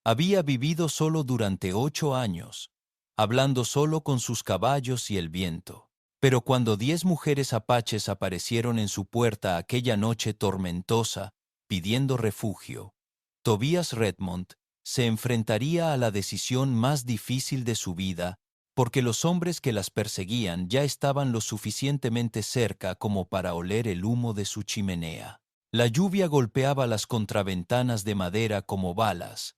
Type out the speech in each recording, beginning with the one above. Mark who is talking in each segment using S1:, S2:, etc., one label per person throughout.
S1: Había vivido solo durante 8 años, hablando solo con sus caballos y el viento. Pero cuando 10 mujeres apaches aparecieron en su puerta aquella noche tormentosa, pidiendo refugio, Tobias Redmond se enfrentaría a la decisión más difícil de su vida, porque los hombres que las perseguían ya estaban lo suficientemente cerca como para oler el humo de su chimenea. La lluvia golpeaba las contraventanas de madera como balas,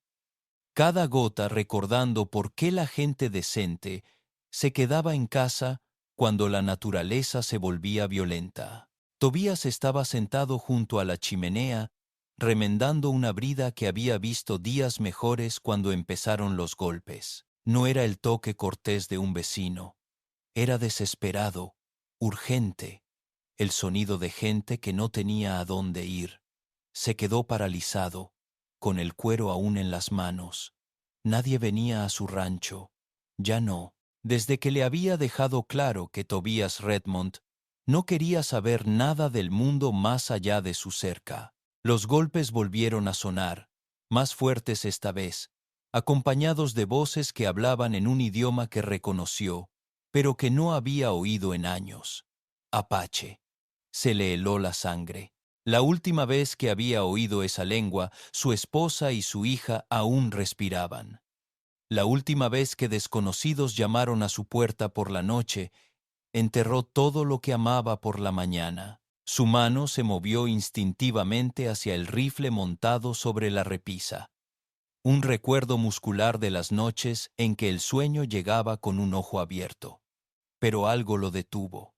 S1: cada gota recordando por qué la gente decente se quedaba en casa cuando la naturaleza se volvía violenta. Tobías estaba sentado junto a la chimenea, remendando una brida que había visto días mejores cuando empezaron los golpes. No era el toque cortés de un vecino, era desesperado, urgente, el sonido de gente que no tenía a dónde ir. Se quedó paralizado, con el cuero aún en las manos. Nadie venía a su rancho. Ya no. Desde que le había dejado claro que Tobias Redmond no quería saber nada del mundo más allá de su cerca. Los golpes volvieron a sonar, más fuertes esta vez, acompañados de voces que hablaban en un idioma que reconoció, pero que no había oído en años. Apache. Se le heló la sangre. La última vez que había oído esa lengua, su esposa y su hija aún respiraban. La última vez que desconocidos llamaron a su puerta por la noche, enterró todo lo que amaba por la mañana. Su mano se movió instintivamente hacia el rifle montado sobre la repisa. Un recuerdo muscular de las noches en que el sueño llegaba con un ojo abierto. Pero algo lo detuvo.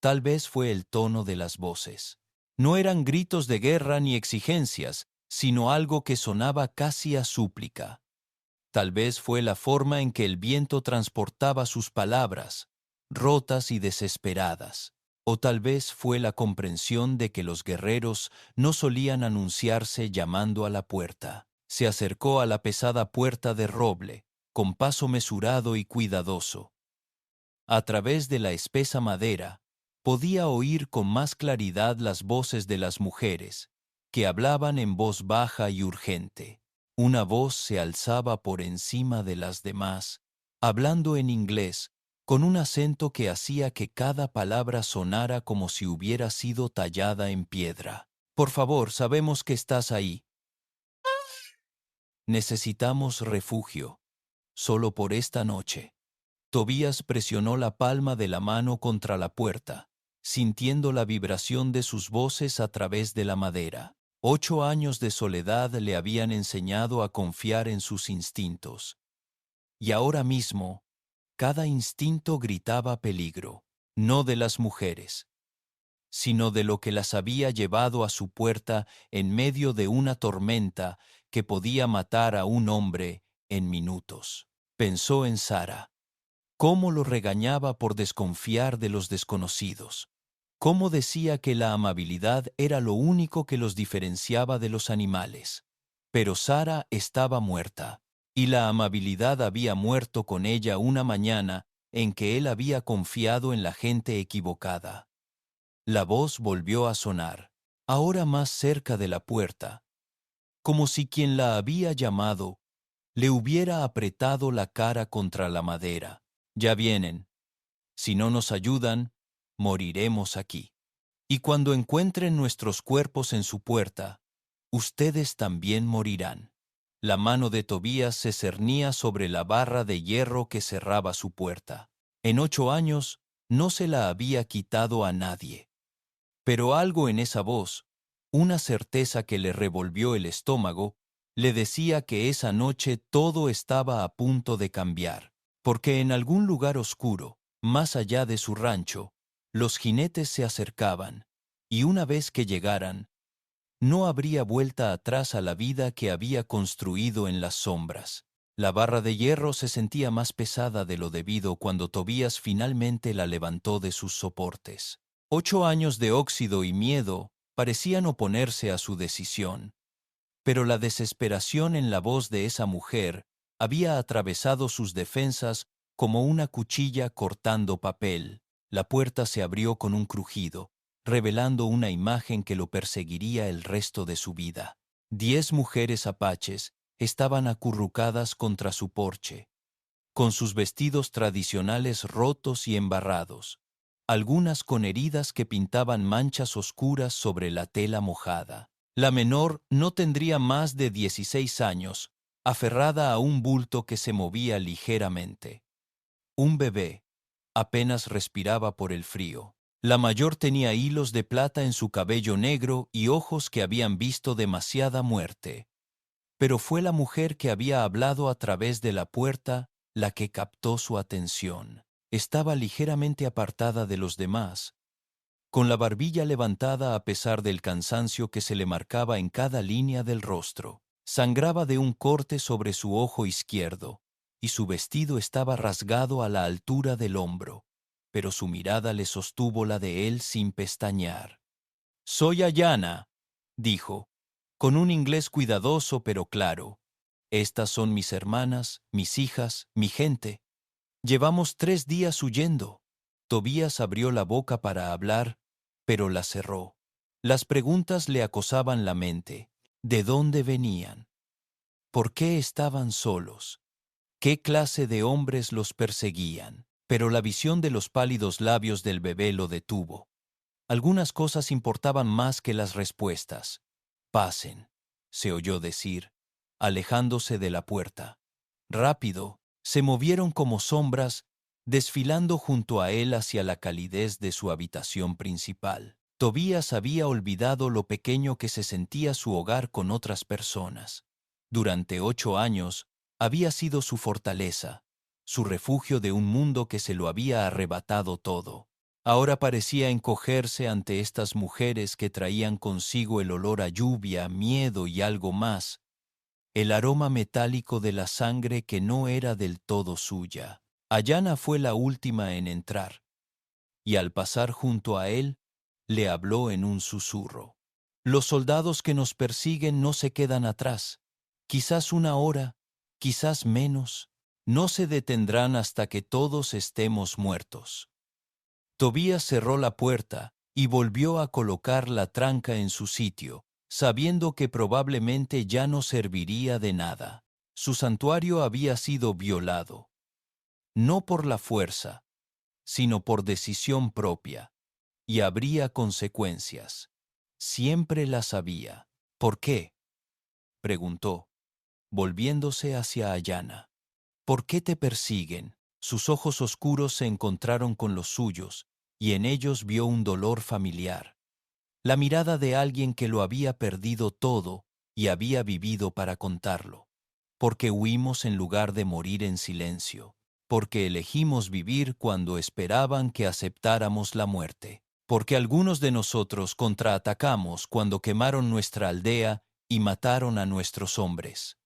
S1: Tal vez fue el tono de las voces. No eran gritos de guerra ni exigencias, sino algo que sonaba casi a súplica. Tal vez fue la forma en que el viento transportaba sus palabras, rotas y desesperadas. O tal vez fue la comprensión de que los guerreros no solían anunciarse llamando a la puerta. Se acercó a la pesada puerta de roble, con paso mesurado y cuidadoso. A través de la espesa madera, podía oír con más claridad las voces de las mujeres, que hablaban en voz baja y urgente. Una voz se alzaba por encima de las demás, hablando en inglés, con un acento que hacía que cada palabra sonara como si hubiera sido tallada en piedra. Por favor, sabemos que estás ahí. Necesitamos refugio, solo por esta noche. Tobías presionó la palma de la mano contra la puerta, sintiendo la vibración de sus voces a través de la madera. 8 años de soledad le habían enseñado a confiar en sus instintos. Y ahora mismo, cada instinto gritaba peligro, no de las mujeres, sino de lo que las había llevado a su puerta en medio de una tormenta que podía matar a un hombre en minutos. Pensó en Sara. Cómo lo regañaba por desconfiar de los desconocidos. Cómo decía que la amabilidad era lo único que los diferenciaba de los animales. Pero Sara estaba muerta, y la amabilidad había muerto con ella una mañana en que él había confiado en la gente equivocada. La voz volvió a sonar, ahora más cerca de la puerta, como si quien la había llamado le hubiera apretado la cara contra la madera. Ya vienen. Si no nos ayudan, moriremos aquí. Y cuando encuentren nuestros cuerpos en su puerta, ustedes también morirán. La mano de Tobías se cernía sobre la barra de hierro que cerraba su puerta. En 8 años no se la había quitado a nadie. Pero algo en esa voz, una certeza que le revolvió el estómago, le decía que esa noche todo estaba a punto de cambiar, porque en algún lugar oscuro, más allá de su rancho, los jinetes se acercaban, y una vez que llegaran, no habría vuelta atrás a la vida que había construido en las sombras. La barra de hierro se sentía más pesada de lo debido cuando Tobías finalmente la levantó de sus soportes. 8 años de óxido y miedo parecían oponerse a su decisión, pero la desesperación en la voz de esa mujer había atravesado sus defensas como una cuchilla cortando papel. La puerta se abrió con un crujido, revelando una imagen que lo perseguiría el resto de su vida. 10 mujeres apaches, estaban acurrucadas contra su porche, con sus vestidos tradicionales rotos y embarrados, algunas con heridas que pintaban manchas oscuras sobre la tela mojada. La menor no tendría más de 16 años, aferrada a un bulto que se movía ligeramente. Un bebé. Apenas respiraba por el frío. La mayor tenía hilos de plata en su cabello negro y ojos que habían visto demasiada muerte. Pero fue la mujer que había hablado a través de la puerta la que captó su atención. Estaba ligeramente apartada de los demás, con la barbilla levantada a pesar del cansancio que se le marcaba en cada línea del rostro. Sangraba de un corte sobre su ojo izquierdo, y su vestido estaba rasgado a la altura del hombro, pero su mirada le sostuvo la de él sin pestañear. «Soy Ayana», dijo, con un inglés cuidadoso pero claro. «Estas son mis hermanas, mis hijas, mi gente. Llevamos 3 días huyendo». Tobías abrió la boca para hablar, pero la cerró. Las preguntas le acosaban la mente. ¿De dónde venían? ¿Por qué estaban solos? ¿Qué clase de hombres los perseguían? Pero la visión de los pálidos labios del bebé lo detuvo. Algunas cosas importaban más que las respuestas. «Pasen», se oyó decir, alejándose de la puerta. Rápido, se movieron como sombras, desfilando junto a él hacia la calidez de su habitación principal. Tobías había olvidado lo pequeño que se sentía su hogar con otras personas. Durante 8 años había sido su fortaleza, su refugio de un mundo que se lo había arrebatado todo. Ahora parecía encogerse ante estas mujeres que traían consigo el olor a lluvia, miedo y algo más, el aroma metálico de la sangre que no era del todo suya. Ayana fue la última en entrar, y al pasar junto a él, le habló en un susurro. «Los soldados que nos persiguen no se quedan atrás. Quizás 1 hora, quizás menos. No se detendrán hasta que todos estemos muertos». Tobías cerró la puerta y volvió a colocar la tranca en su sitio, sabiendo que probablemente ya no serviría de nada. Su santuario había sido violado, no por la fuerza, sino por decisión propia, y habría consecuencias. Siempre las había. «¿Por qué?», preguntó, volviéndose hacia Ayana. «¿Por qué te persiguen?». Sus ojos oscuros se encontraron con los suyos, y en ellos vio un dolor familiar. La mirada de alguien que lo había perdido todo y había vivido para contarlo. «Porque huimos en lugar de morir en silencio. Porque elegimos vivir cuando esperaban que aceptáramos la muerte. Porque algunos de nosotros contraatacamos cuando quemaron nuestra aldea y mataron a nuestros hombres».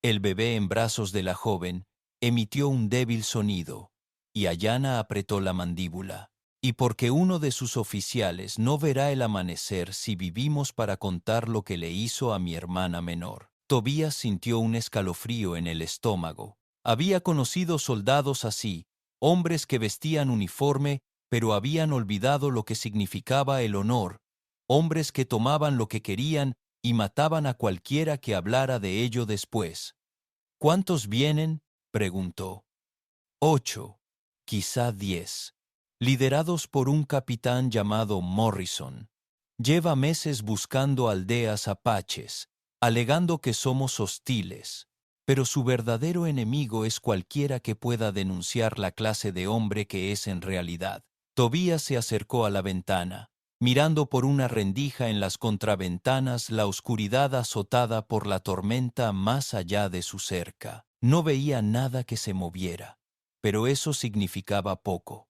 S1: El bebé en brazos de la joven emitió un débil sonido, y Ayana apretó la mandíbula. «Y porque uno de sus oficiales no verá el amanecer si vivimos para contar lo que le hizo a mi hermana menor». Tobías sintió un escalofrío en el estómago. Había conocido soldados así, hombres que vestían uniforme, pero habían olvidado lo que significaba el honor, hombres que tomaban lo que querían y mataban a cualquiera que hablara de ello después. «¿Cuántos vienen?», preguntó. 8, quizá 10. Liderados por un capitán llamado Morrison. Lleva meses buscando aldeas apaches, alegando que somos hostiles, pero su verdadero enemigo es cualquiera que pueda denunciar la clase de hombre que es en realidad. Tobías se acercó a la ventana, mirando por una rendija en las contraventanas la oscuridad azotada por la tormenta más allá de su cerca. No veía nada que se moviera, pero eso significaba poco.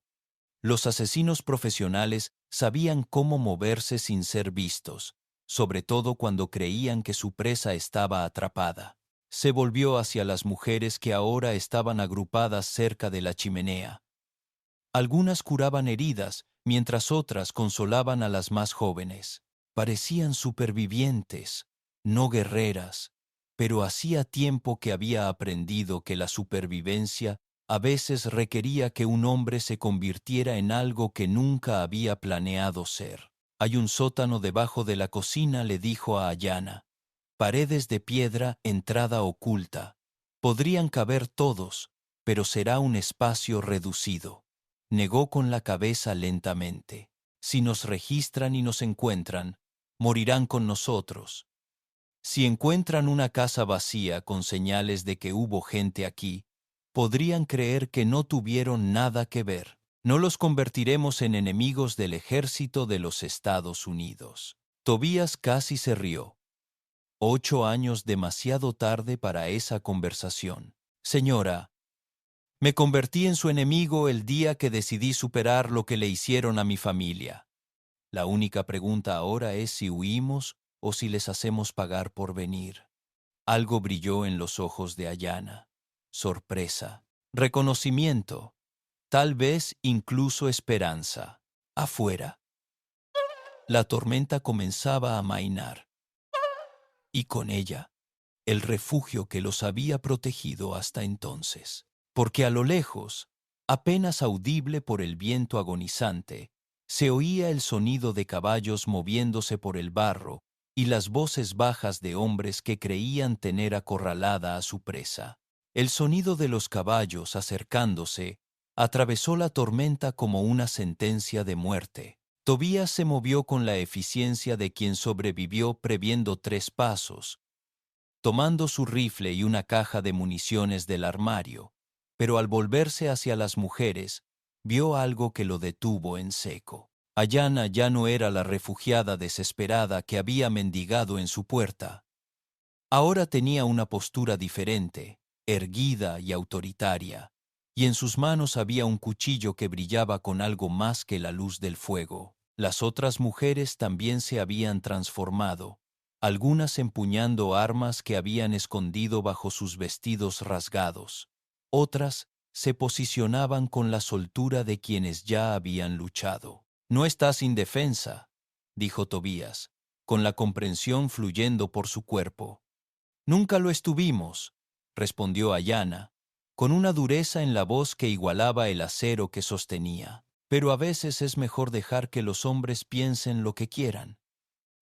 S1: Los asesinos profesionales sabían cómo moverse sin ser vistos, sobre todo cuando creían que su presa estaba atrapada. Se volvió hacia las mujeres que ahora estaban agrupadas cerca de la chimenea. Algunas curaban heridas, mientras otras consolaban a las más jóvenes. Parecían supervivientes, no guerreras, pero hacía tiempo que había aprendido que la supervivencia a veces requería que un hombre se convirtiera en algo que nunca había planeado ser. «Hay un sótano debajo de la cocina», le dijo a Ayana. paredes de piedra, entrada oculta. Podrían caber todos, pero será un espacio reducido. Negó con la cabeza lentamente. Si nos registran y nos encuentran, morirán con nosotros. Si encuentran una casa vacía con señales de que hubo gente aquí, podrían creer que no tuvieron nada que ver. No los convertiremos en enemigos del ejército de los Estados Unidos. Tobías casi se rió. 8 años demasiado tarde para esa conversación. Señora, me convertí en su enemigo el día que decidí superar lo que le hicieron a mi familia. La única pregunta ahora es si huimos o si les hacemos pagar por venir. Algo brilló en los ojos de Ayanna. Sorpresa, reconocimiento, tal vez incluso esperanza. Afuera, la tormenta comenzaba a amainar, y con ella, el refugio que los había protegido hasta entonces. Porque a lo lejos, apenas audible por el viento agonizante, se oía el sonido de caballos moviéndose por el barro y las voces bajas de hombres que creían tener acorralada a su presa. El sonido de los caballos acercándose atravesó la tormenta como una sentencia de muerte. Tobías se movió con la eficiencia de quien sobrevivió previendo 3 pasos, tomando su rifle y una caja de municiones del armario, pero al volverse hacia las mujeres, vio algo que lo detuvo en seco. Ayanna ya no era la refugiada desesperada que había mendigado en su puerta. Ahora tenía una postura diferente, erguida y autoritaria, y en sus manos había un cuchillo que brillaba con algo más que la luz del fuego. Las otras mujeres también se habían transformado, algunas empuñando armas que habían escondido bajo sus vestidos rasgados. Otras se posicionaban con la soltura de quienes ya habían luchado. «No estás indefensa», dijo Tobías, con la comprensión fluyendo por su cuerpo. «Nunca lo estuvimos», respondió Ayanna, con una dureza en la voz que igualaba el acero que sostenía. «Pero a veces es mejor dejar que los hombres piensen lo que quieran.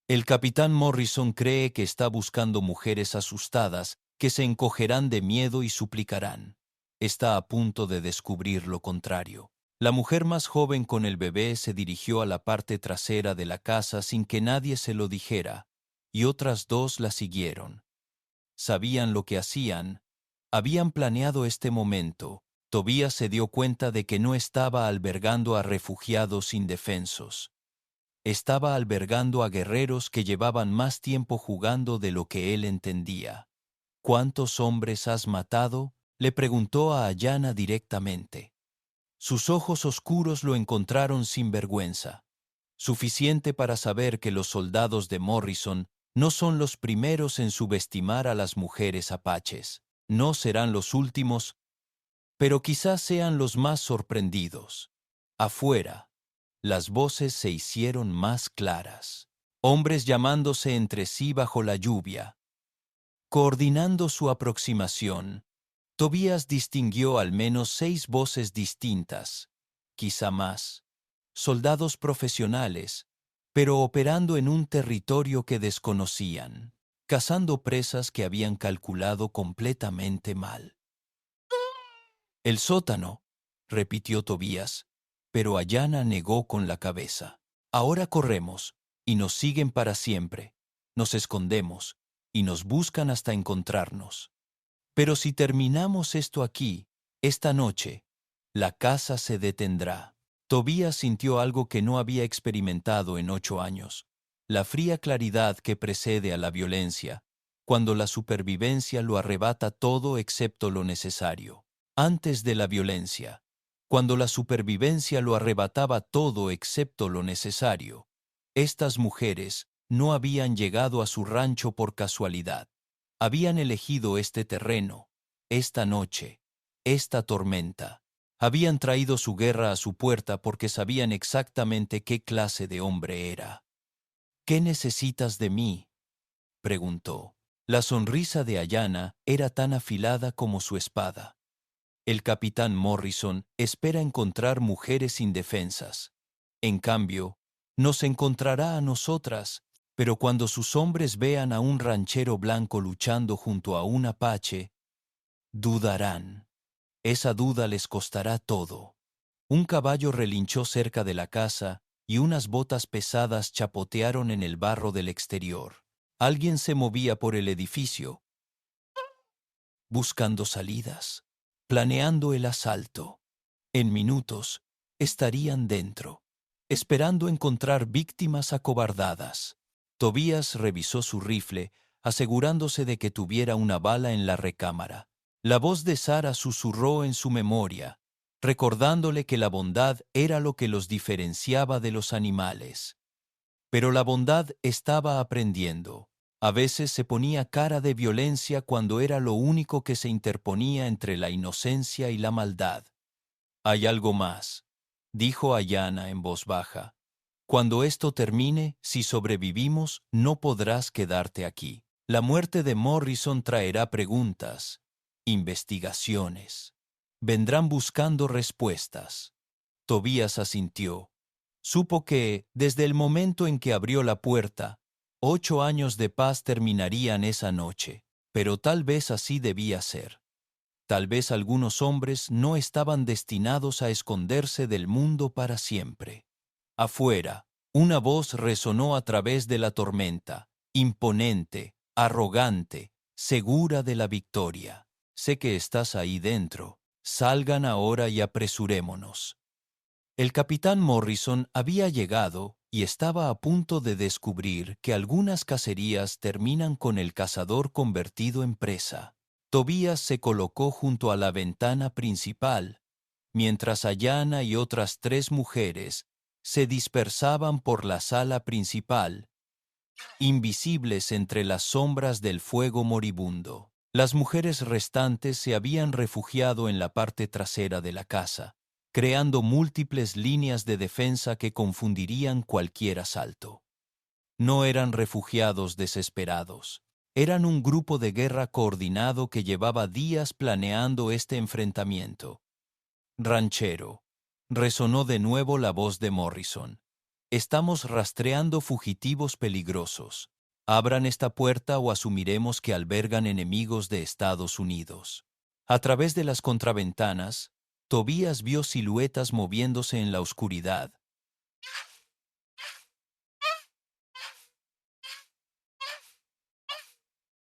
S1: El capitán Morrison cree que está buscando mujeres asustadas que se encogerán de miedo y suplicarán. Está a punto de descubrir lo contrario». La mujer más joven con el bebé se dirigió a la parte trasera de la casa sin que nadie se lo dijera, y otras 2 la siguieron. Sabían lo que hacían, habían planeado este momento. Tobías se dio cuenta de que no estaba albergando a refugiados indefensos. Estaba albergando a guerreros que llevaban más tiempo jugando de lo que él entendía. «¿Cuántos hombres has matado?», le preguntó a Ayanna directamente. Sus ojos oscuros lo encontraron sin vergüenza, suficiente para saber que los soldados de Morrison no son los primeros en subestimar a las mujeres apaches. No serán los últimos, pero quizás sean los más sorprendidos. Afuera, las voces se hicieron más claras. Hombres llamándose entre sí bajo la lluvia. Coordinando su aproximación, Tobías distinguió al menos 6 voces distintas, quizá más. Soldados profesionales, pero operando en un territorio que desconocían, cazando presas que habían calculado completamente mal. «El sótano», repitió Tobías, pero Ayanna negó con la cabeza. «Ahora corremos, y nos siguen para siempre. Nos escondemos, y nos buscan hasta encontrarnos. Pero si terminamos esto aquí, esta noche, la casa se detendrá». Tobías sintió algo que no había experimentado en 8 años, la fría claridad que precede a la violencia, cuando la supervivencia lo arrebata todo excepto lo necesario. Antes de la violencia, cuando la supervivencia lo arrebataba todo excepto lo necesario, estas mujeres no habían llegado a su rancho por casualidad. Habían elegido este terreno, esta noche, esta tormenta. Habían traído su guerra a su puerta porque sabían exactamente qué clase de hombre era. «¿Qué necesitas de mí?», preguntó. La sonrisa de Ayanna era tan afilada como su espada. «El capitán Morrison espera encontrar mujeres indefensas. En cambio, nos encontrará a nosotras Pero cuando sus hombres vean a un ranchero blanco luchando junto a un apache, dudarán. Esa duda les costará todo. Un caballo relinchó cerca de la casa y unas botas pesadas chapotearon en el barro del exterior. Alguien se movía por el edificio, buscando salidas, planeando el asalto. En minutos estarían dentro, esperando encontrar víctimas acobardadas. Tobías revisó su rifle, asegurándose de que tuviera una bala en la recámara. La voz de Sara susurró en su memoria, recordándole que la bondad era lo que los diferenciaba de los animales. Pero la bondad estaba aprendiendo. A veces se ponía cara de violencia cuando era lo único que se interponía entre la inocencia y la maldad. Hay algo más, dijo Ayanna en voz baja. Cuando esto termine, si sobrevivimos, no podrás quedarte aquí. La muerte de Morrison traerá preguntas, investigaciones. Vendrán buscando respuestas. Tobías asintió. Supo que, desde el momento en que abrió la puerta, 8 años de paz terminarían esa noche, pero tal vez así debía ser. Tal vez algunos hombres no estaban destinados a esconderse del mundo para siempre. Afuera, una voz resonó a través de la tormenta, imponente, arrogante, segura de la victoria. Sé que estás ahí dentro. Salgan ahora y apresurémonos. El capitán Morrison había llegado y estaba a punto de descubrir que algunas cacerías terminan con el cazador convertido en presa. Tobías se colocó junto a la ventana principal, mientras Ayanna y otras 3 mujeres se dispersaban por la sala principal, invisibles entre las sombras del fuego moribundo. Las mujeres restantes se habían refugiado en la parte trasera de la casa, creando múltiples líneas de defensa que confundirían cualquier asalto. No eran refugiados desesperados. Eran un grupo de guerra coordinado que llevaba días planeando este enfrentamiento. Ranchero, resonó de nuevo la voz de Morrison. Estamos rastreando fugitivos peligrosos. Abran esta puerta o asumiremos que albergan enemigos de Estados Unidos. A través de las contraventanas, Tobías vio siluetas moviéndose en la oscuridad.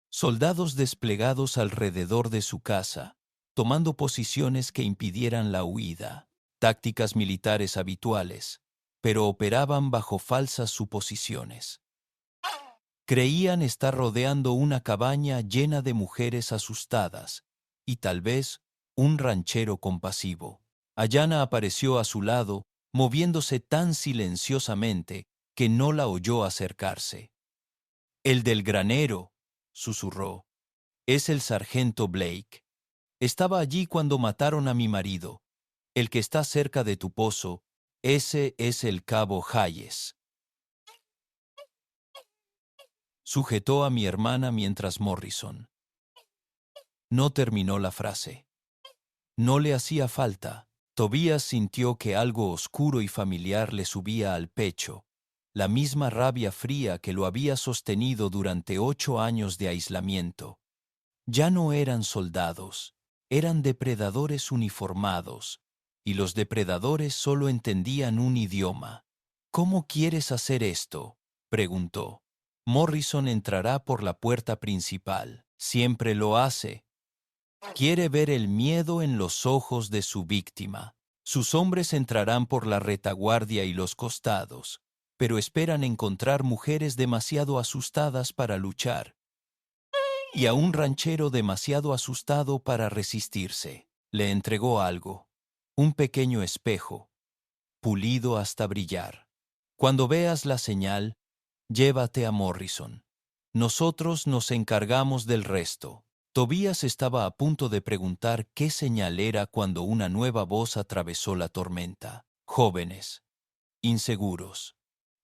S1: Soldados desplegados alrededor de su casa, tomando posiciones que impidieran la huida. Tácticas militares habituales, pero operaban bajo falsas suposiciones. Creían estar rodeando una cabaña llena de mujeres asustadas y tal vez un ranchero compasivo. Ayanna apareció a su lado, moviéndose tan silenciosamente que no la oyó acercarse. «El del granero», susurró. «Es el sargento Blake. Estaba allí cuando mataron a mi marido. El que está cerca de tu pozo, ese es el cabo Hayes». Sujetó a mi hermana mientras Morrison no terminó la frase. No le hacía falta. Tobías sintió que algo oscuro y familiar le subía al pecho, la misma rabia fría que lo había sostenido durante 8 años de aislamiento. Ya no eran soldados, eran depredadores uniformados, y los depredadores solo entendían un idioma. «¿Cómo quieres hacer esto?», preguntó. «Morrison entrará por la puerta principal. Siempre lo hace. Quiere ver el miedo en los ojos de su víctima. Sus hombres entrarán por la retaguardia y los costados, pero esperan encontrar mujeres demasiado asustadas para luchar y a un ranchero demasiado asustado para resistirse». Le entregó algo, un pequeño espejo, pulido hasta brillar. «Cuando veas la señal, llévate a Morrison. Nosotros nos encargamos del resto». Tobías estaba a punto de preguntar qué señal era cuando una nueva voz atravesó la tormenta. Jóvenes, inseguros,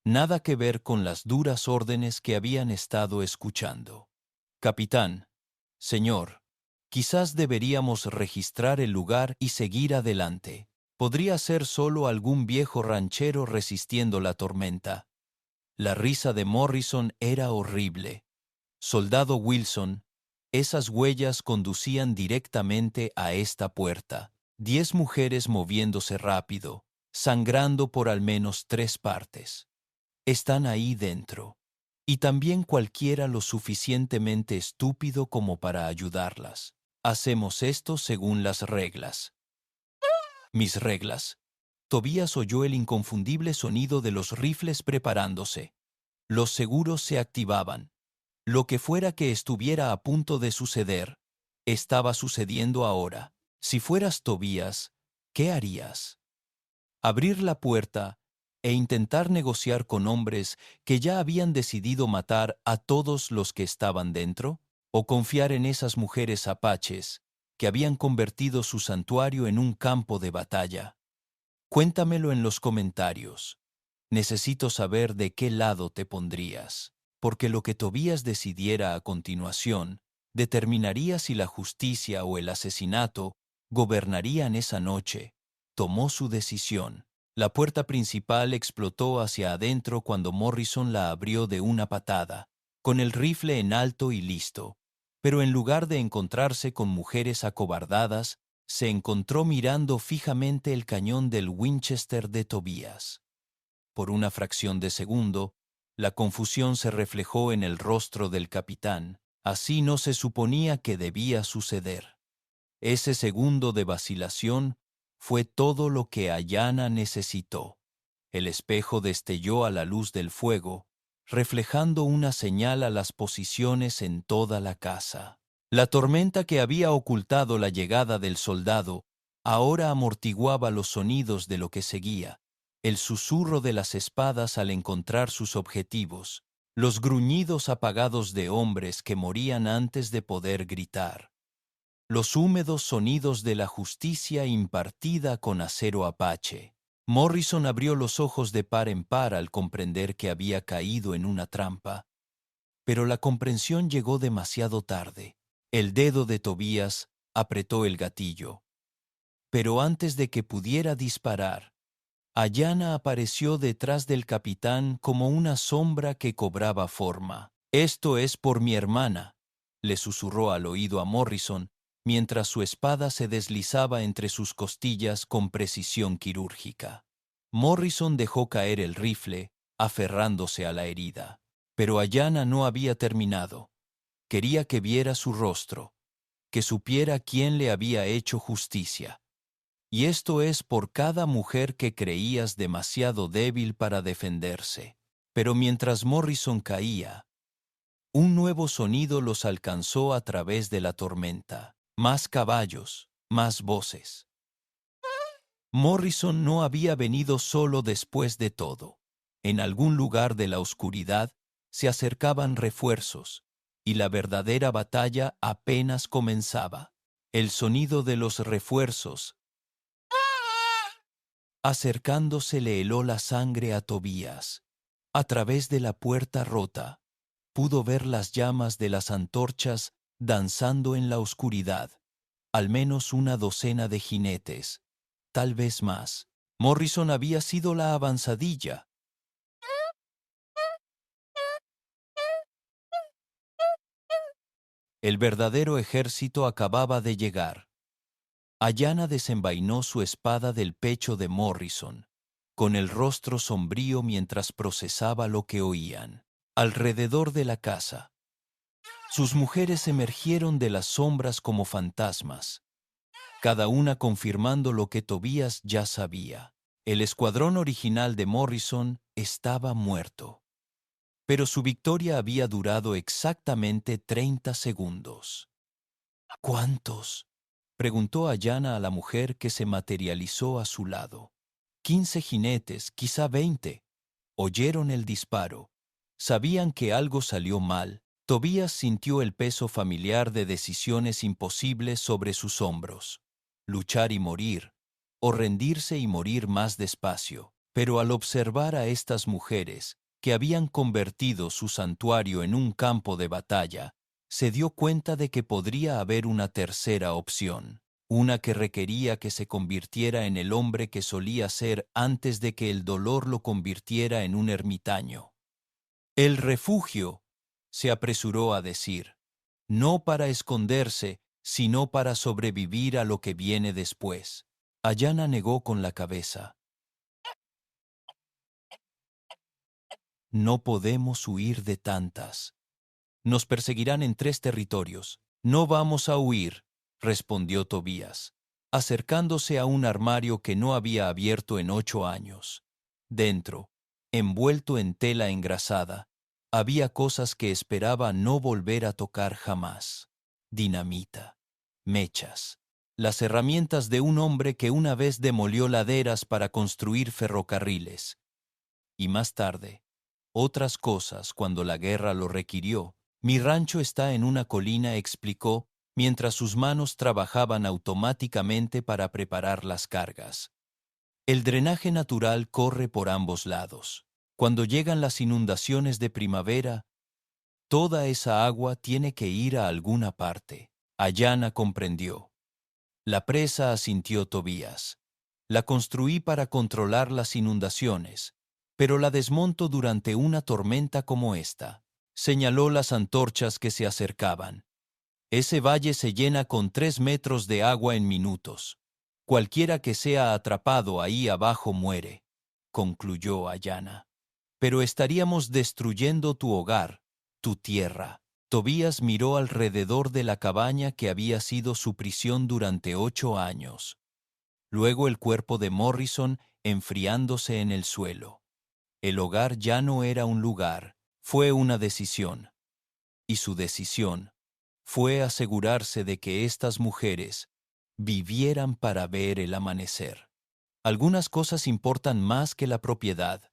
S1: nada que ver con las duras órdenes que habían estado escuchando. «Capitán, señor, quizás deberíamos registrar el lugar y seguir adelante. Podría ser solo algún viejo ranchero resistiendo la tormenta». La risa de Morrison era horrible. Soldado Wilson, esas huellas conducían directamente a esta puerta. 10 mujeres moviéndose rápido, sangrando por al menos 3 partes. Están ahí dentro. Y también cualquiera lo suficientemente estúpido como para ayudarlas. Hacemos esto según las reglas. Mis reglas. Tobías oyó el inconfundible sonido de los rifles preparándose. Los seguros se activaban. Lo que fuera que estuviera a punto de suceder, estaba sucediendo ahora. Si fueras Tobías, ¿qué harías? Abrir la puerta e intentar negociar con hombres que ya habían decidido matar a todos los que estaban dentro, o confiar en esas mujeres apaches que habían convertido su santuario en un campo de batalla. Cuéntamelo en los comentarios. Necesito saber de qué lado te pondrías, porque lo que Tobías decidiera a continuación determinaría si la justicia o el asesinato gobernarían esa noche. Tomó su decisión. La puerta principal explotó hacia adentro cuando Morrison la abrió de una patada, con el rifle en alto y listo. Pero en lugar de encontrarse con mujeres acobardadas, se encontró mirando fijamente el cañón del Winchester de Tobías. Por una fracción de segundo, la confusión se reflejó en el rostro del capitán. Así no se suponía que debía suceder. Ese segundo de vacilación fue todo lo que Ayanna necesitó. El espejo destelló a la luz del fuego, reflejando una señal a las posiciones en toda la casa. La tormenta que había ocultado la llegada del soldado ahora amortiguaba los sonidos de lo que seguía, el susurro de las espadas al encontrar sus objetivos, los gruñidos apagados de hombres que morían antes de poder gritar, los húmedos sonidos de la justicia impartida con acero apache. Morrison abrió los ojos de par en par al comprender que había caído en una trampa, pero la comprensión llegó demasiado tarde. El dedo de Tobías apretó el gatillo, pero antes de que pudiera disparar, Ayanna apareció detrás del capitán como una sombra que cobraba forma. «Esto es por mi hermana», le susurró al oído a Morrison, mientras su espada se deslizaba entre sus costillas con precisión quirúrgica. Morrison dejó caer el rifle, aferrándose a la herida. Pero Ayanna no había terminado. Quería que viera su rostro, que supiera quién le había hecho justicia. Y esto es por cada mujer que creías demasiado débil para defenderse. Pero mientras Morrison caía, un nuevo sonido los alcanzó a través de la tormenta. Más caballos, más voces. Morrison no había venido solo después de todo. En algún lugar de la oscuridad se acercaban refuerzos, y la verdadera batalla apenas comenzaba. El sonido de los refuerzos acercándose le heló la sangre a Tobías. A través de la puerta rota, pudo ver las llamas de las antorchas danzando en la oscuridad. Al menos una docena de jinetes, tal vez más. Morrison había sido la avanzadilla. El verdadero ejército acababa de llegar. Ayanna desenvainó su espada del pecho de Morrison, con el rostro sombrío mientras procesaba lo que oían. Alrededor de la casa, sus mujeres emergieron de las sombras como fantasmas, cada una confirmando lo que Tobías ya sabía. El escuadrón original de Morrison estaba muerto. Pero su victoria había durado exactamente 30 segundos. ¿Cuántos?, preguntó Ayanna a la mujer que se materializó a su lado. 15 jinetes, quizá 20. Oyeron el disparo. Sabían que algo salió mal. Tobías sintió el peso familiar de decisiones imposibles sobre sus hombros. Luchar y morir, o rendirse y morir más despacio. Pero al observar a estas mujeres, que habían convertido su santuario en un campo de batalla, se dio cuenta de que podría haber una tercera opción, una que requería que se convirtiera en el hombre que solía ser antes de que el dolor lo convirtiera en un ermitaño. El refugio, se apresuró a decir, no para esconderse, sino para sobrevivir a lo que viene después. Ayana negó con la cabeza. No podemos huir de tantas. Nos perseguirán en 3 territorios. No vamos a huir, respondió Tobías, acercándose a un armario que no había abierto en 8 años. Dentro, envuelto en tela engrasada, había cosas que esperaba no volver a tocar jamás. Dinamita, mechas, las herramientas de un hombre que una vez demolió laderas para construir ferrocarriles. Y más tarde, otras cosas cuando la guerra lo requirió. Mi rancho está en una colina, explicó, mientras sus manos trabajaban automáticamente para preparar las cargas. El drenaje natural corre por ambos lados. Cuando llegan las inundaciones de primavera, toda esa agua tiene que ir a alguna parte. Ayana comprendió. La presa, asintió Tobías. La construí para controlar las inundaciones, pero la desmonto durante una tormenta como esta. Señaló las antorchas que se acercaban. Ese valle se llena con 3 metros de agua en minutos. Cualquiera que sea atrapado ahí abajo muere, concluyó Ayana. Pero estaríamos destruyendo tu hogar, tu tierra. Tobías miró alrededor de la cabaña que había sido su prisión durante 8 años. Luego el cuerpo de Morrison enfriándose en el suelo. El hogar ya no era un lugar, fue una decisión. Y su decisión fue asegurarse de que estas mujeres vivieran para ver el amanecer. Algunas cosas importan más que la propiedad,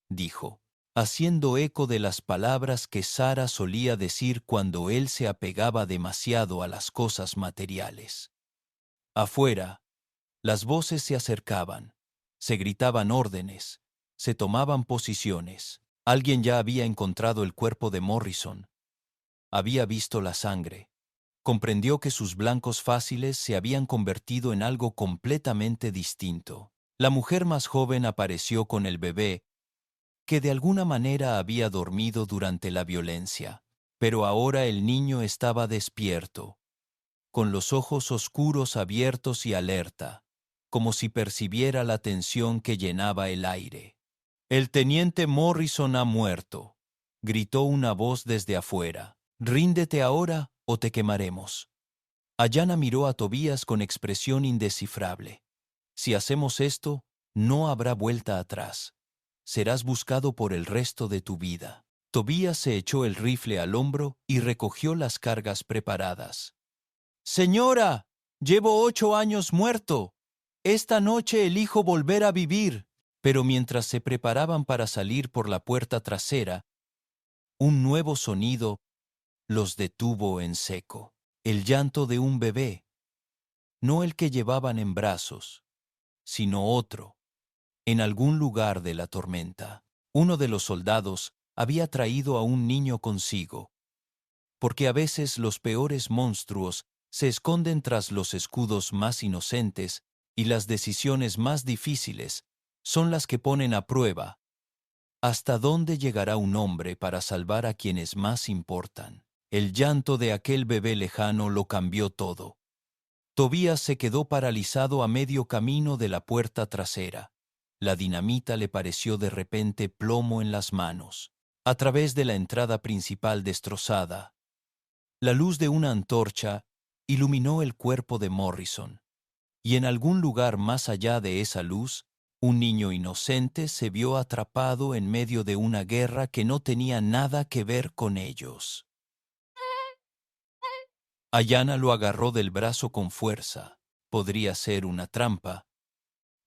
S1: dijo, haciendo eco de las palabras que Sara solía decir cuando él se apegaba demasiado a las cosas materiales. Afuera, las voces se acercaban, se gritaban órdenes, se tomaban posiciones. Alguien ya había encontrado el cuerpo de Morrison. Había visto la sangre. Comprendió que sus blancos fáciles se habían convertido en algo completamente distinto. La mujer más joven apareció con el bebé, que de alguna manera había dormido durante la violencia. Pero ahora el niño estaba despierto, con los ojos oscuros abiertos y alerta, como si percibiera la tensión que llenaba el aire. «El teniente Morrison ha muerto», gritó una voz desde afuera. «Ríndete ahora o te quemaremos». Ayana miró a Tobías con expresión indescifrable. «Si hacemos esto, no habrá vuelta atrás. Serás buscado por el resto de tu vida». Tobías se echó el rifle al hombro y recogió las cargas preparadas. «Señora, llevo 8 años muerto. Esta noche elijo volver a vivir». Pero mientras se preparaban para salir por la puerta trasera, un nuevo sonido los detuvo en seco. El llanto de un bebé, no el que llevaban en brazos, sino otro, en algún lugar de la tormenta. Uno de los soldados había traído a un niño consigo, porque a veces los peores monstruos se esconden tras los escudos más inocentes y las decisiones más difíciles son las que ponen a prueba hasta dónde llegará un hombre para salvar a quienes más importan. El llanto de aquel bebé lejano lo cambió todo. Tobías se quedó paralizado a medio camino de la puerta trasera. La dinamita le pareció de repente plomo en las manos. A través de la entrada principal destrozada, la luz de una antorcha iluminó el cuerpo de Morrison, y en algún lugar más allá de esa luz, un niño inocente se vio atrapado en medio de una guerra que no tenía nada que ver con ellos. Ayana lo agarró del brazo con fuerza. Podría ser una trampa.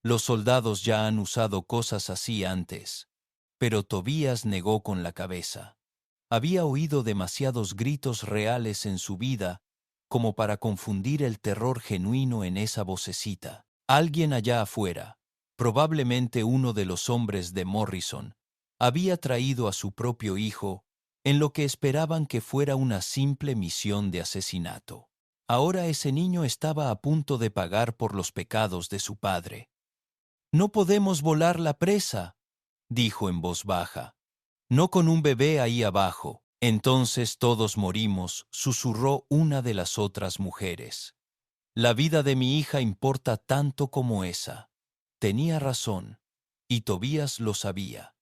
S1: Los soldados ya han usado cosas así antes. Pero Tobías negó con la cabeza. Había oído demasiados gritos reales en su vida como para confundir el terror genuino en esa vocecita. Alguien allá afuera, probablemente uno de los hombres de Morrison, había traído a su propio hijo en lo que esperaban que fuera una simple misión de asesinato. Ahora ese niño estaba a punto de pagar por los pecados de su padre. «No podemos volar la presa», dijo en voz baja. No con un bebé ahí abajo. Entonces todos morimos, susurró una de las otras mujeres. La vida de mi hija importa tanto como esa. Tenía razón, y Tobías lo sabía.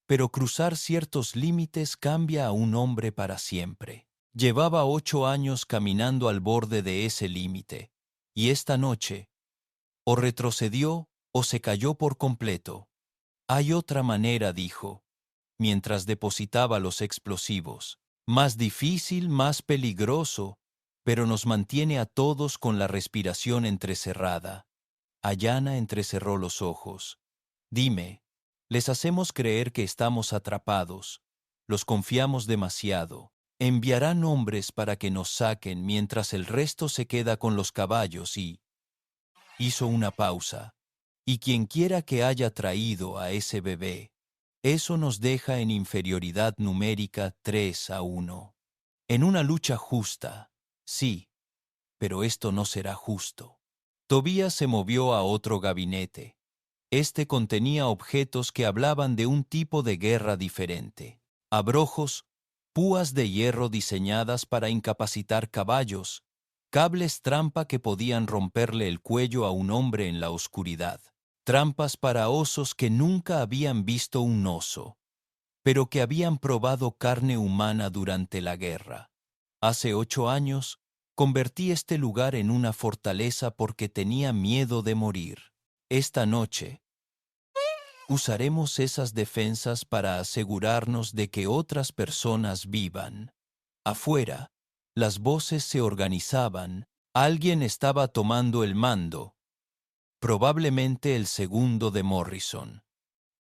S1: Pero cruzar ciertos límites cambia a un hombre para siempre. Llevaba 8 años caminando al borde de ese límite, y esta noche, o retrocedió o se cayó por completo. Hay otra manera, dijo, mientras depositaba los explosivos. Más difícil, más peligroso, pero nos mantiene a todos con la respiración entrecerrada. Ayana entrecerró los ojos. Dime, les hacemos creer que estamos atrapados, los confiamos demasiado. Enviarán hombres para que nos saquen mientras el resto se queda con los caballos y... Hizo una pausa. Y quien quiera que haya traído a ese bebé, eso nos deja en inferioridad numérica 3-1. En una lucha justa, sí, pero esto no será justo. Tobías se movió a otro gabinete. Este contenía objetos que hablaban de un tipo de guerra diferente. Abrojos, púas de hierro diseñadas para incapacitar caballos, cables trampa que podían romperle el cuello a un hombre en la oscuridad, trampas para osos que nunca habían visto un oso, pero que habían probado carne humana durante la guerra. Hace 8 años, convertí este lugar en una fortaleza porque tenía miedo de morir. Esta noche, usaremos esas defensas para asegurarnos de que otras personas vivan. Afuera, las voces se organizaban, alguien estaba tomando el mando, probablemente el segundo de Morrison.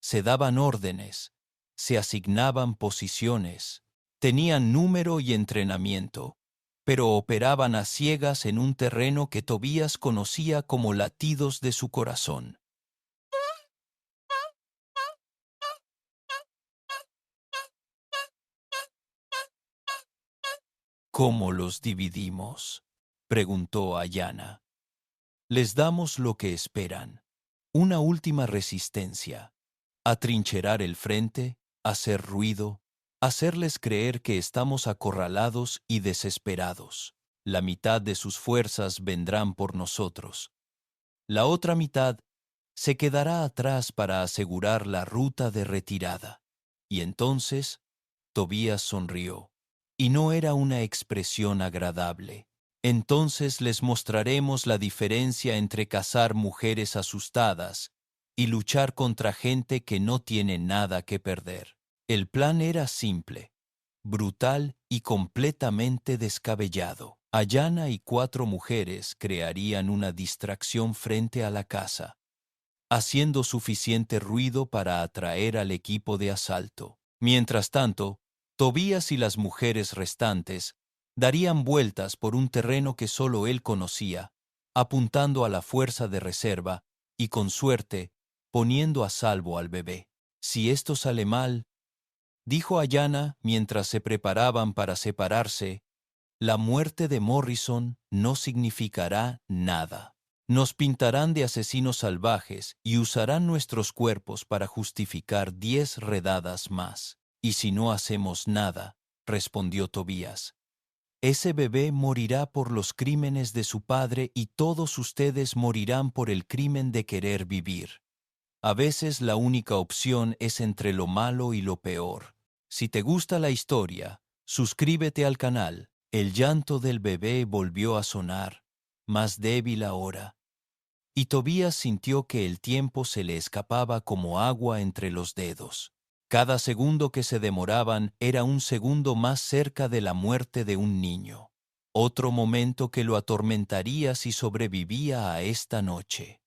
S1: Se daban órdenes, se asignaban posiciones, tenían número y entrenamiento, pero operaban a ciegas en un terreno que Tobías conocía como latidos de su corazón. ¿Cómo los dividimos?, preguntó Ayana. Les damos lo que esperan, una última resistencia, atrincherar el frente, hacer ruido, hacerles creer que estamos acorralados y desesperados. La mitad de sus fuerzas vendrán por nosotros. La otra mitad se quedará atrás para asegurar la ruta de retirada. Y entonces, Tobías sonrió. Y no era una expresión agradable. Entonces les mostraremos la diferencia entre cazar mujeres asustadas y luchar contra gente que no tiene nada que perder. El plan era simple, brutal y completamente descabellado. Ayana y 4 mujeres crearían una distracción frente a la casa, haciendo suficiente ruido para atraer al equipo de asalto. Mientras tanto, Tobías y las mujeres restantes darían vueltas por un terreno que solo él conocía, apuntando a la fuerza de reserva y, con suerte, poniendo a salvo al bebé. Si esto sale mal, dijo Ayana mientras se preparaban para separarse, la muerte de Morrison no significará nada. Nos pintarán de asesinos salvajes y usarán nuestros cuerpos para justificar 10 redadas más. Y si no hacemos nada, respondió Tobías, ese bebé morirá por los crímenes de su padre y todos ustedes morirán por el crimen de querer vivir. A veces la única opción es entre lo malo y lo peor. Si te gusta la historia, suscríbete al canal. El llanto del bebé volvió a sonar, más débil ahora, y Tobías sintió que el tiempo se le escapaba como agua entre los dedos. Cada segundo que se demoraban era un segundo más cerca de la muerte de un niño. Otro momento que lo atormentaría si sobrevivía a esta noche.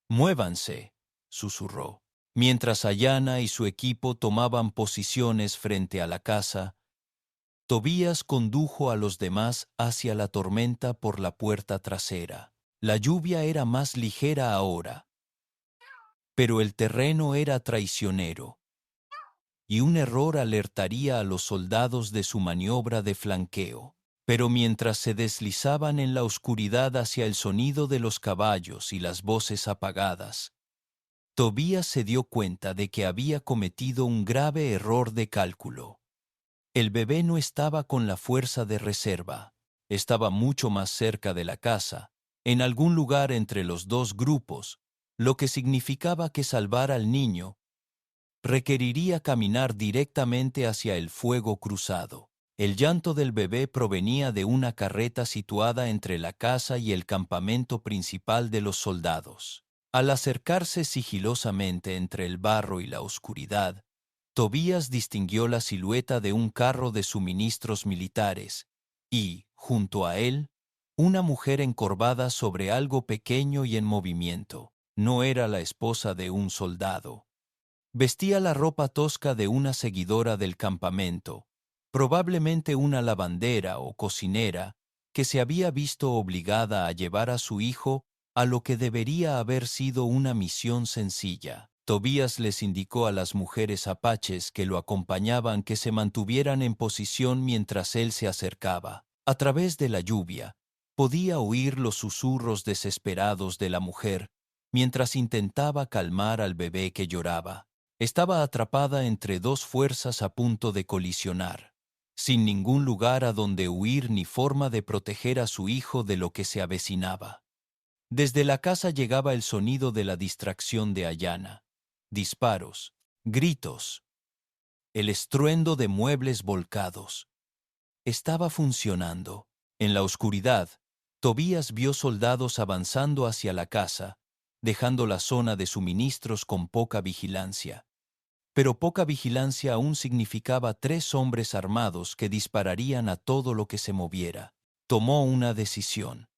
S1: «Muévanse», susurró. Mientras Ayana y su equipo tomaban posiciones frente a la casa, Tobías condujo a los demás hacia la tormenta por la puerta trasera. La lluvia era más ligera ahora, pero el terreno era traicionero, y un error alertaría a los soldados de su maniobra de flanqueo. Pero mientras se deslizaban en la oscuridad hacia el sonido de los caballos y las voces apagadas, Tobías se dio cuenta de que había cometido un grave error de cálculo. El bebé no estaba con la fuerza de reserva. Estaba mucho más cerca de la casa, en algún lugar entre los dos grupos, lo que significaba que salvar al niño requeriría caminar directamente hacia el fuego cruzado. El llanto del bebé provenía de una carreta situada entre la casa y el campamento principal de los soldados. Al acercarse sigilosamente entre el barro y la oscuridad, Tobías distinguió la silueta de un carro de suministros militares y, junto a él, una mujer encorvada sobre algo pequeño y en movimiento. No era la esposa de un soldado. Vestía la ropa tosca de una seguidora del campamento, probablemente una lavandera o cocinera que se había visto obligada a llevar a su hijo a lo que debería haber sido una misión sencilla. Tobías les indicó a las mujeres apaches que lo acompañaban que se mantuvieran en posición mientras él se acercaba. A través de la lluvia, podía oír los susurros desesperados de la mujer mientras intentaba calmar al bebé que lloraba. Estaba atrapada entre dos fuerzas a punto de colisionar, sin ningún lugar a donde huir ni forma de proteger a su hijo de lo que se avecinaba. Desde la casa llegaba el sonido de la distracción de Ayana, disparos, gritos, el estruendo de muebles volcados. Estaba funcionando. En la oscuridad, Tobías vio soldados avanzando hacia la casa, dejando la zona de suministros con poca vigilancia. Pero poca vigilancia aún significaba 3 hombres armados que dispararían a todo lo que se moviera. Tomó una decisión.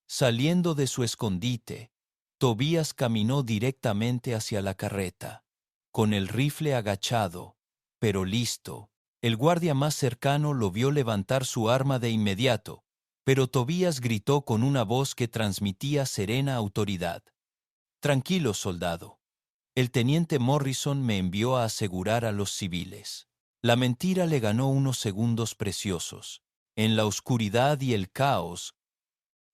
S1: Saliendo de su escondite, Tobías caminó directamente hacia la carreta, con el rifle agachado, pero listo. El guardia más cercano lo vio levantar su arma de inmediato, pero Tobías gritó con una voz que transmitía serena autoridad. «Tranquilo, soldado. El teniente Morrison me envió a asegurar a los civiles». La mentira le ganó unos segundos preciosos. En la oscuridad y el caos,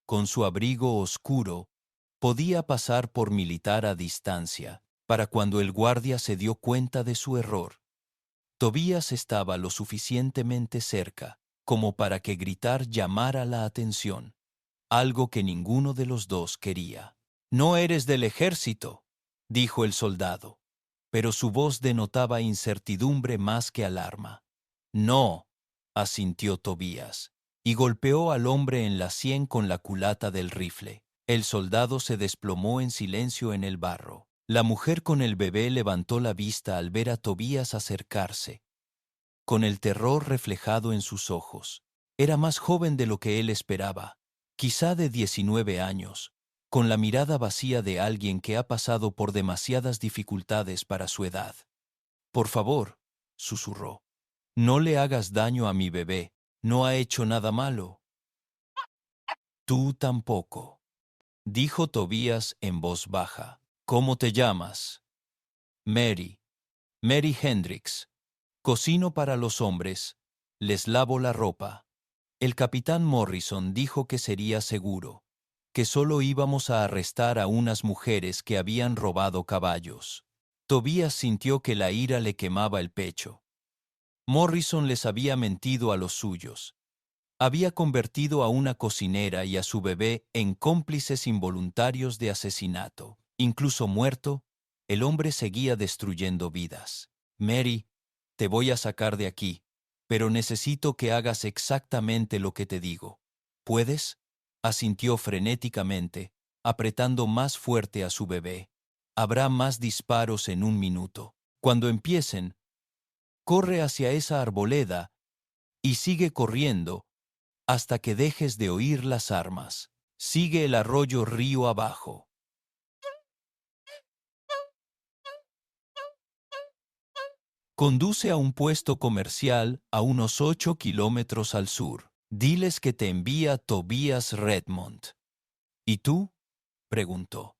S1: con su abrigo oscuro, podía pasar por militar a distancia. Para cuando el guardia se dio cuenta de su error, Tobías estaba lo suficientemente cerca como para que gritar llamara la atención, algo que ninguno de los dos quería. «No eres del ejército», dijo el soldado, pero su voz denotaba incertidumbre más que alarma. «No», asintió Tobías, y golpeó al hombre en la sien con la culata del rifle. El soldado se desplomó en silencio en el barro. La mujer con el bebé levantó la vista al ver a Tobías acercarse, con el terror reflejado en sus ojos. Era más joven de lo que él esperaba, quizá de 19 años, con la mirada vacía de alguien que ha pasado por demasiadas dificultades para su edad. «Por favor», susurró, «no le hagas daño a mi bebé, no ha hecho nada malo». «Tú tampoco», dijo Tobías en voz baja. «¿Cómo te llamas?» «Mary. Mary Hendricks. Cocino para los hombres. Les lavo la ropa». El capitán Morrison dijo que sería seguro, que solo íbamos a arrestar a unas mujeres que habían robado caballos. Tobías sintió que la ira le quemaba el pecho. Morrison les había mentido a los suyos. Había convertido a una cocinera y a su bebé en cómplices involuntarios de asesinato. Incluso muerto, el hombre seguía destruyendo vidas. «Mary, te voy a sacar de aquí, pero necesito que hagas exactamente lo que te digo. ¿Puedes?», asintió frenéticamente, apretando más fuerte a su bebé. «Habrá más disparos en un minuto. Cuando empiecen, corre hacia esa arboleda y sigue corriendo hasta que dejes de oír las armas. Sigue el arroyo río abajo». «Conduce a un puesto comercial a unos 8 kilómetros al sur. Diles que te envía Tobías Redmond». «¿Y tú?», preguntó.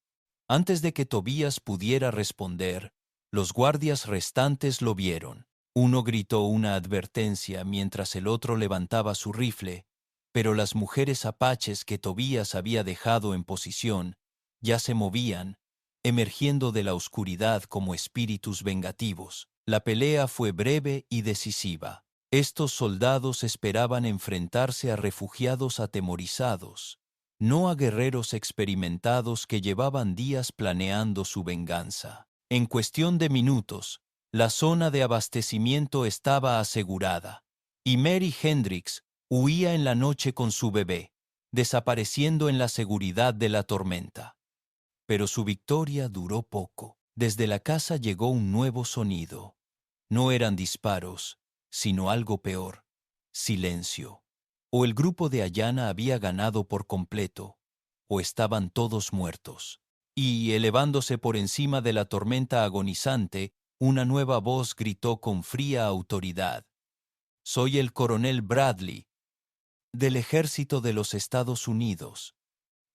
S1: Antes de que Tobías pudiera responder, los guardias restantes lo vieron. Uno gritó una advertencia mientras el otro levantaba su rifle, pero las mujeres apaches que Tobías había dejado en posición ya se movían emergiendo de la oscuridad como espíritus vengativos. La pelea fue breve y decisiva. Estos soldados esperaban enfrentarse a refugiados atemorizados, no a guerreros experimentados que llevaban días planeando su venganza. En cuestión de minutos, la zona de abastecimiento estaba asegurada, y Mary Hendricks huía en la noche con su bebé, desapareciendo en la seguridad de la tormenta. Pero su victoria duró poco. Desde la casa llegó un nuevo sonido. No eran disparos, sino algo peor: silencio. O el grupo de Ayana había ganado por completo, o estaban todos muertos. Y, elevándose por encima de la tormenta agonizante, una nueva voz gritó con fría autoridad: «Soy el coronel Bradley, del ejército de los Estados Unidos.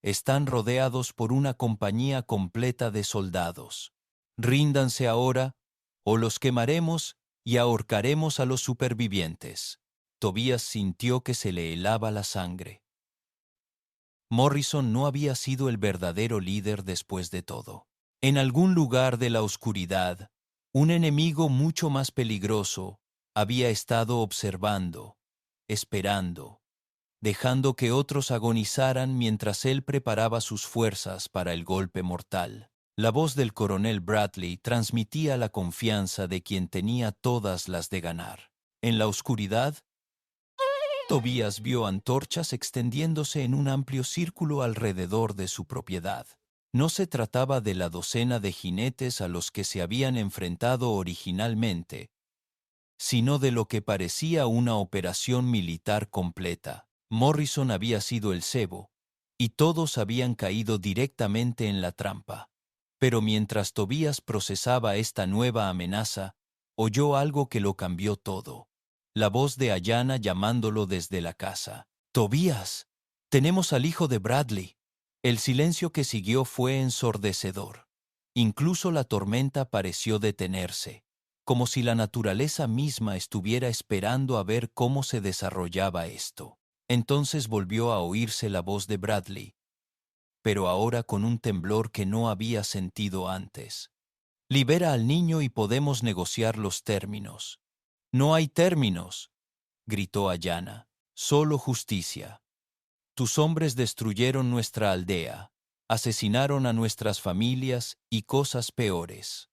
S1: Están rodeados por una compañía completa de soldados. Ríndanse ahora, o los quemaremos y ahorcaremos a los supervivientes». Tobías sintió que se le helaba la sangre. Morrison no había sido el verdadero líder después de todo. En algún lugar de la oscuridad, un enemigo mucho más peligroso había estado observando, esperando, dejando que otros agonizaran mientras él preparaba sus fuerzas para el golpe mortal. La voz del coronel Bradley transmitía la confianza de quien tenía todas las de ganar. En la oscuridad, Tobías vio antorchas extendiéndose en un amplio círculo alrededor de su propiedad. No se trataba de la docena de jinetes a los que se habían enfrentado originalmente, sino de lo que parecía una operación militar completa. Morrison había sido el cebo, y todos habían caído directamente en la trampa. Pero mientras Tobías procesaba esta nueva amenaza, oyó algo que lo cambió todo. La voz de Ayana llamándolo desde la casa. «Tobías, tenemos al hijo de Bradley». El silencio que siguió fue ensordecedor. Incluso la tormenta pareció detenerse, como si la naturaleza misma estuviera esperando a ver cómo se desarrollaba esto. Entonces volvió a oírse la voz de Bradley, pero ahora con un temblor que no había sentido antes. «Libera al niño y podemos negociar los términos». «No hay términos», gritó Ayana, «solo justicia. Tus hombres destruyeron nuestra aldea, asesinaron a nuestras familias y cosas peores.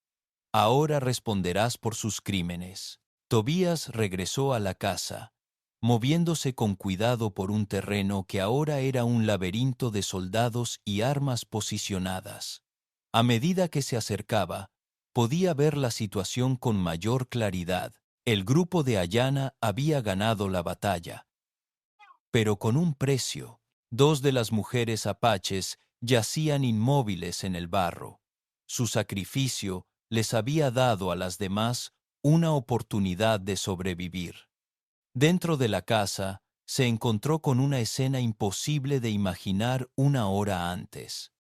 S1: Ahora responderás por sus crímenes». Tobías regresó a la casa, moviéndose con cuidado por un terreno que ahora era un laberinto de soldados y armas posicionadas. A medida que se acercaba, podía ver la situación con mayor claridad. El grupo de Ayana había ganado la batalla, pero con un precio. Dos de las mujeres apaches yacían inmóviles en el barro. Su sacrificio les había dado a las demás una oportunidad de sobrevivir. Dentro de la casa, se encontró con una escena imposible de imaginar una hora antes.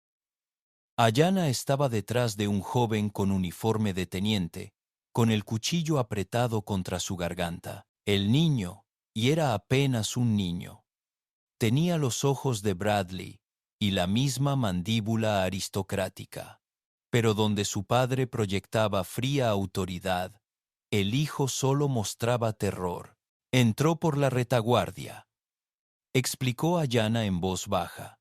S1: Ayana estaba detrás de un joven con uniforme de teniente, con el cuchillo apretado contra su garganta. El niño, y era apenas un niño, tenía los ojos de Bradley y la misma mandíbula aristocrática. Pero donde su padre proyectaba fría autoridad, el hijo solo mostraba terror. Entró por la retaguardia, explicó Ayana en voz baja.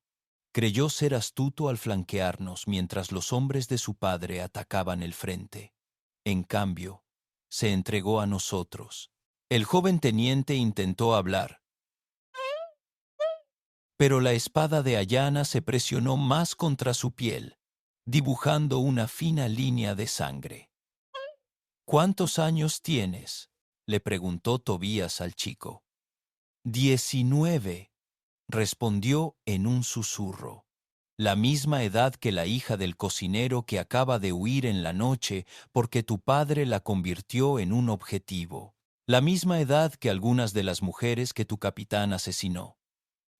S1: Creyó ser astuto al flanquearnos mientras los hombres de su padre atacaban el frente. En cambio, se entregó a nosotros. El joven teniente intentó hablar, pero la espada de Ayana se presionó más contra su piel, dibujando una fina línea de sangre. «¿Cuántos años tienes?», le preguntó Tobías al chico. «19», respondió en un susurro. «La misma edad que la hija del cocinero que acaba de huir en la noche porque tu padre la convirtió en un objetivo. La misma edad que algunas de las mujeres que tu capitán asesinó».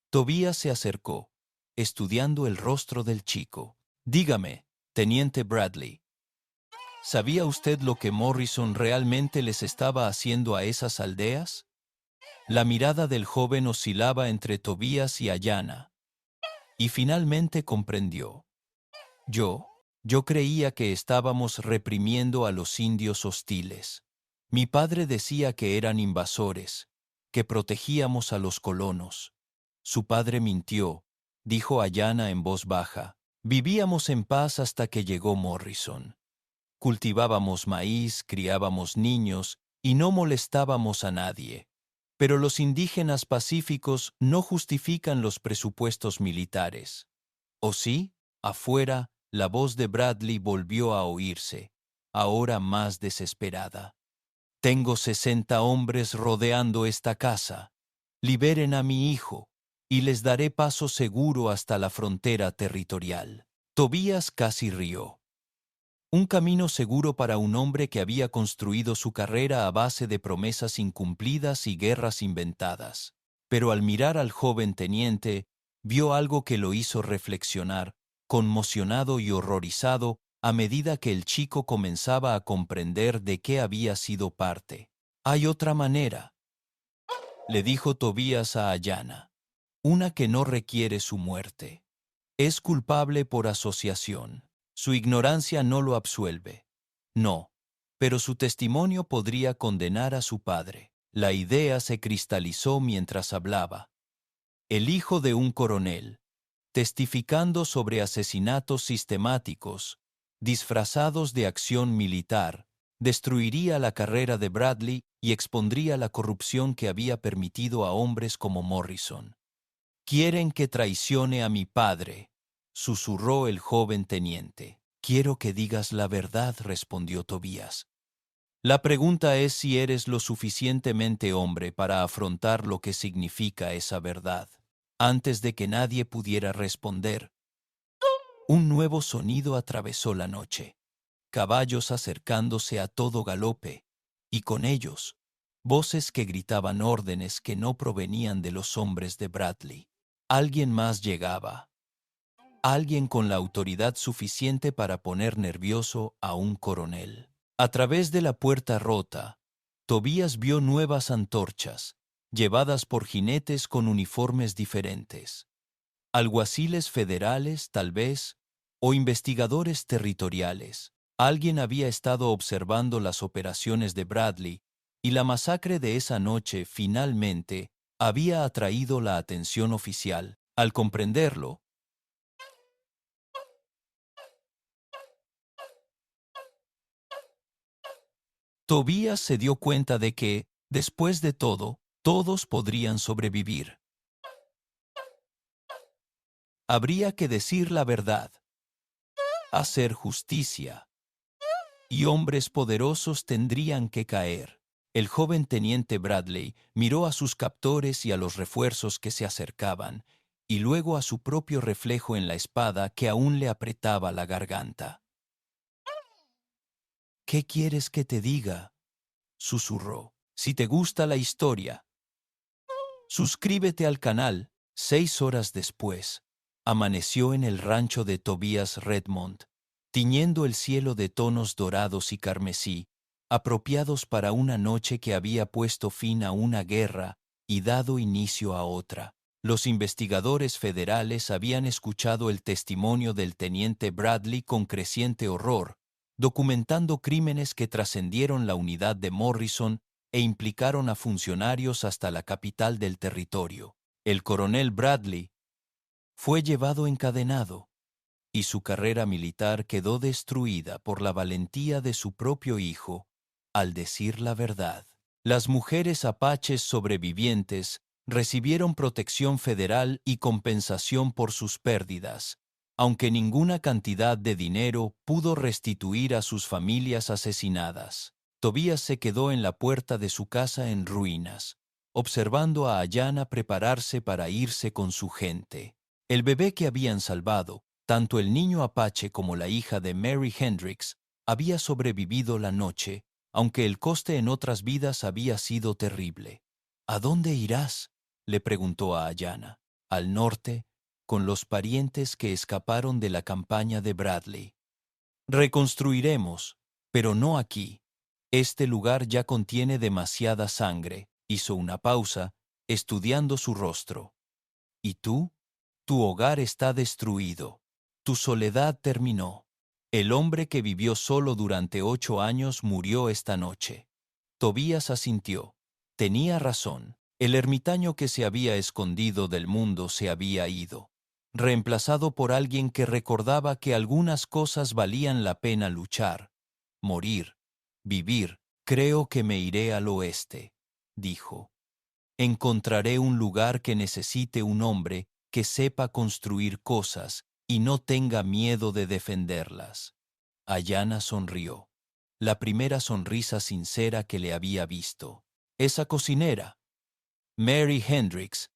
S1: Tobías se acercó, estudiando el rostro del chico. «Dígame, teniente Bradley, ¿sabía usted lo que Morrison realmente les estaba haciendo a esas aldeas?». La mirada del joven oscilaba entre Tobías y Ayana, y finalmente comprendió. «Yo, Yo creía que estábamos reprimiendo a los indios hostiles. Mi padre decía que eran invasores, que protegíamos a los colonos. Su padre mintió, dijo Ayana en voz baja. Vivíamos en paz hasta que llegó Morrison. Cultivábamos maíz, criábamos niños y no molestábamos a nadie. Pero los indígenas pacíficos no justifican los presupuestos militares. ¿O sí? Afuera, la voz de Bradley volvió a oírse, ahora más desesperada. Tengo 60 hombres rodeando esta casa. Liberen a mi hijo, y les daré paso seguro hasta la frontera territorial. Tobías casi rió. Un camino seguro para un hombre que había construido su carrera a base de promesas incumplidas y guerras inventadas. Pero al mirar al joven teniente, vio algo que lo hizo reflexionar, conmocionado y horrorizado a medida que el chico comenzaba a comprender de qué había sido parte. Hay otra manera, le dijo Tobías a Ayana, una que no requiere su muerte. Es culpable por asociación. Su ignorancia no lo absuelve. No, pero su testimonio podría condenar a su padre. La idea se cristalizó mientras hablaba. El hijo de un coronel, testificando sobre asesinatos sistemáticos, disfrazados de acción militar, destruiría la carrera de Bradley y expondría la corrupción que había permitido a hombres como Morrison. «Quieren que traicione a mi padre», susurró el joven teniente. «Quiero que digas la verdad», respondió Tobías. «La pregunta es si eres lo suficientemente hombre para afrontar lo que significa esa verdad». Antes de que nadie pudiera responder, un nuevo sonido atravesó la noche. Caballos acercándose a todo galope, y con ellos, voces que gritaban órdenes que no provenían de los hombres de Bradley. Alguien más llegaba. Alguien con la autoridad suficiente para poner nervioso a un coronel. A través de la puerta rota, Tobías vio nuevas antorchas, llevadas por jinetes con uniformes diferentes. Alguaciles federales, tal vez, o investigadores territoriales. Alguien había estado observando las operaciones de Bradley, y la masacre de esa noche, finalmente, había atraído la atención oficial. Al comprenderlo, Tobías se dio cuenta de que, después de todo, todos podrían sobrevivir. Habría que decir la verdad, hacer justicia, y hombres poderosos tendrían que caer. El joven teniente Bradley miró a sus captores y a los refuerzos que se acercaban, y luego a su propio reflejo en la espada que aún le apretaba la garganta. «¿Qué quieres que te diga?», susurró. «Si te gusta la historia, suscríbete al canal». 6 horas después, amaneció en el rancho de Tobias Redmond, tiñendo el cielo de tonos dorados y carmesí, apropiados para una noche que había puesto fin a una guerra y dado inicio a otra. Los investigadores federales habían escuchado el testimonio del teniente Bradley con creciente horror, documentando crímenes que trascendieron la unidad de Morrison e implicaron a funcionarios hasta la capital del territorio. El coronel Bradley fue llevado encadenado, y su carrera militar quedó destruida por la valentía de su propio hijo al decir la verdad. Las mujeres apaches sobrevivientes recibieron protección federal y compensación por sus pérdidas, aunque ninguna cantidad de dinero pudo restituir a sus familias asesinadas. Tobías se quedó en la puerta de su casa en ruinas, observando a Ayana prepararse para irse con su gente. El bebé que habían salvado, tanto el niño apache como la hija de Mary Hendricks, había sobrevivido la noche, aunque el coste en otras vidas había sido terrible. «¿A dónde irás?», le preguntó a Ayana. «Al norte, con los parientes que escaparon de la campaña de Bradley. Reconstruiremos, pero no aquí. Este lugar ya contiene demasiada sangre». Hizo una pausa, estudiando su rostro. «¿Y tú? Tu hogar está destruido. Tu soledad terminó. El hombre que vivió solo durante 8 años murió esta noche. Tobías asintió. Tenía razón. El ermitaño que se había escondido del mundo se había ido, reemplazado por alguien que recordaba que algunas cosas valían la pena luchar, morir, vivir. Creo que me iré al oeste, dijo. Encontraré un lugar que necesite un hombre que sepa construir cosas y no tenga miedo de defenderlas. Ayana sonrió. La primera sonrisa sincera que le había visto. Esa cocinera, Mary Hendricks,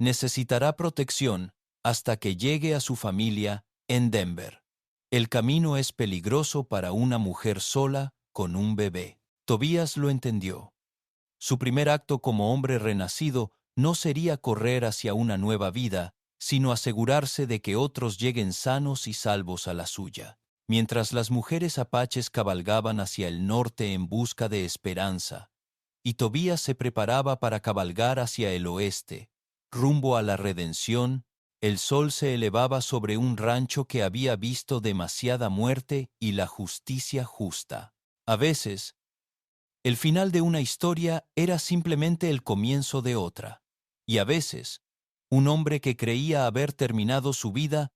S1: necesitará protección hasta que llegue a su familia en Denver. El camino es peligroso para una mujer sola con un bebé. Tobías lo entendió. Su primer acto como hombre renacido no sería correr hacia una nueva vida, sino asegurarse de que otros lleguen sanos y salvos a la suya. Mientras las mujeres apaches cabalgaban hacia el norte en busca de esperanza, y Tobías se preparaba para cabalgar hacia el oeste, rumbo a la redención, el sol se elevaba sobre un rancho que había visto demasiada muerte y la justicia justa. A veces, el final de una historia era simplemente el comienzo de otra, y a veces, un hombre que creía haber terminado su vida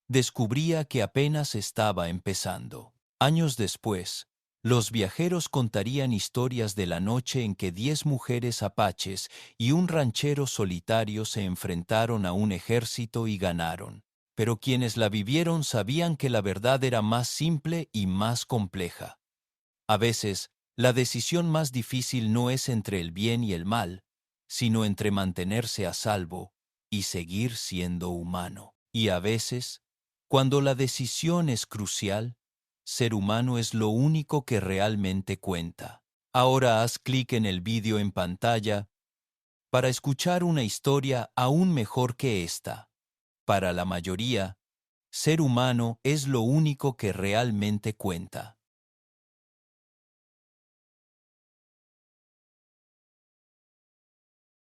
S1: descubría que apenas estaba empezando. Años después, los viajeros contarían historias de la noche en que 10 mujeres apaches y un ranchero solitario se enfrentaron a un ejército y ganaron. Pero quienes la vivieron sabían que la verdad era más simple y más compleja. A veces, la decisión más difícil no es entre el bien y el mal, sino entre mantenerse a salvo y seguir siendo humano. Y a veces, cuando la decisión es crucial, ser humano es lo único que realmente cuenta. Ahora haz clic en el vídeo en pantalla para escuchar una historia aún mejor que esta. Para la mayoría, ser humano es lo único que realmente cuenta.